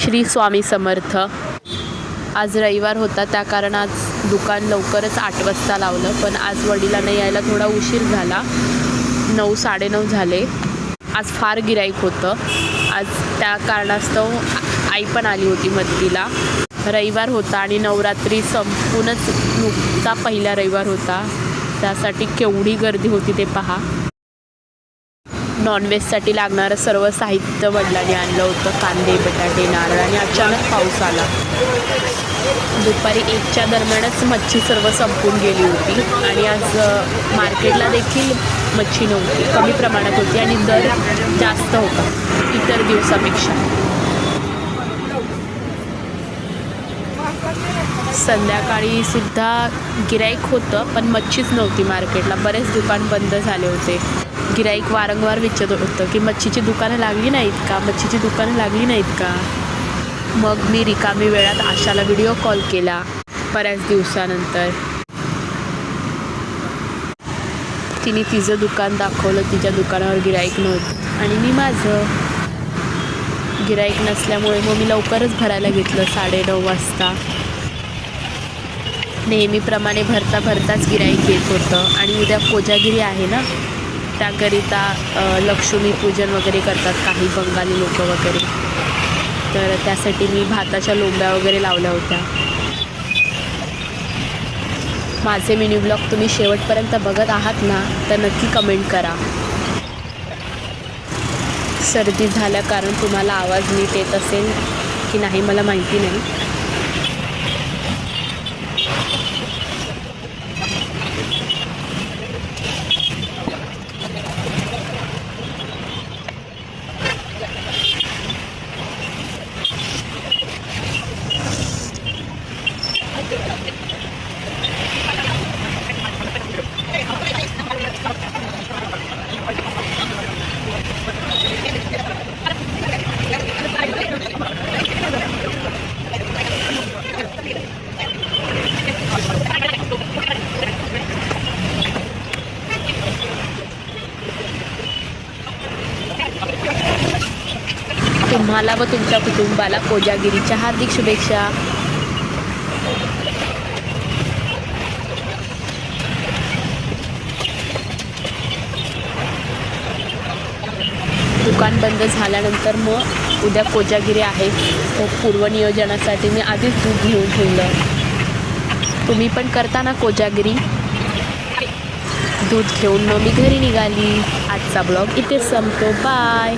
श्री स्वामी समर्थ। आज रविवार होता, त्या कारण आज दुकान लवकरच 8 वाजता लावलं, पण आज वडिलांना यायला थोडा उशीर झाला, 9 साडेनऊ झाले। आज फार गिऱ्हाईक होतं, आज त्या कारणास्तव आई पण आली होती मदतीला। रविवार होता आणि नवरात्री संपूनच नुकता पहिला रविवार होता, त्यासाठी केवढी गर्दी होती ते पहा। नॉनव्हेजसाठी लागणारं सर्व साहित्य वडिलांनी आणलं होतं, कांदे, बटाटे, नारळ, आणि अचानक पाऊस आला। दुपारी 1च्या दरम्यानच मच्छी सर्व संपून गेली होती आणि आज मार्केटला देखील मच्छी नव्हती, कमी प्रमाणात होती आणि दर जास्त होता इतर दिवसापेक्षा। संध्याकाळी सुद्धा गिऱ्हाईक होतं, पण मच्छीच नव्हती मार्केटला, बरेच दुकान बंद झाले होते। गिऱ्हाईक वारंवार विचारत होतं की मच्छीची दुकानं लागली नाहीत का, मच्छीची दुकानं लागली नाहीत का। मग मी रिकामी वेळात आशाला व्हिडिओ कॉल केला बऱ्याच दिवसानंतर। तिने तिचं दुकान दाखवलं, तिच्या दुकानावर गिऱ्हाईक नव्हतं आणि मी माझं। गिऱ्हाईक नसल्यामुळे मग मी लवकरच भरायला घेतलं 9:30 वाजता। नेहमीप्रमाणे भरताच गिऱ्हाईक येत होतं आणि उद्या कोजागिरी आहे ना, त्याकरिता लक्ष्मीपूजन वगैरे करतात काही बंगाली लोक वगैरे, तर त्यासाठी मी भाताच्या लोंब्या वगैरे लावल्या होत्या। माझे मिनी ब्लॉग तुम्ही शेवटपर्यंत बघत आहात ना, तर नक्की कमेंट करा। सर्दी झाल्या कारण तुम्हाला आवाज नीट येत असेल की नाही मला माहिती नाही। तुम्हाला व तुमच्या कुटुंबाला कोजागिरीच्या हार्दिक शुभेच्छा। दुकान बंद झाल्यानंतर मग उद्या कोजागिरी आहे, तो पूर्वनियोजनासाठी मी आधीच दूध घेऊन ठेवलं। तुम्ही पण करता ना कोजागिरी। दूध घेऊन मग मी घरी निघाली। आजचा ब्लॉग इथेच संपतो, बाय।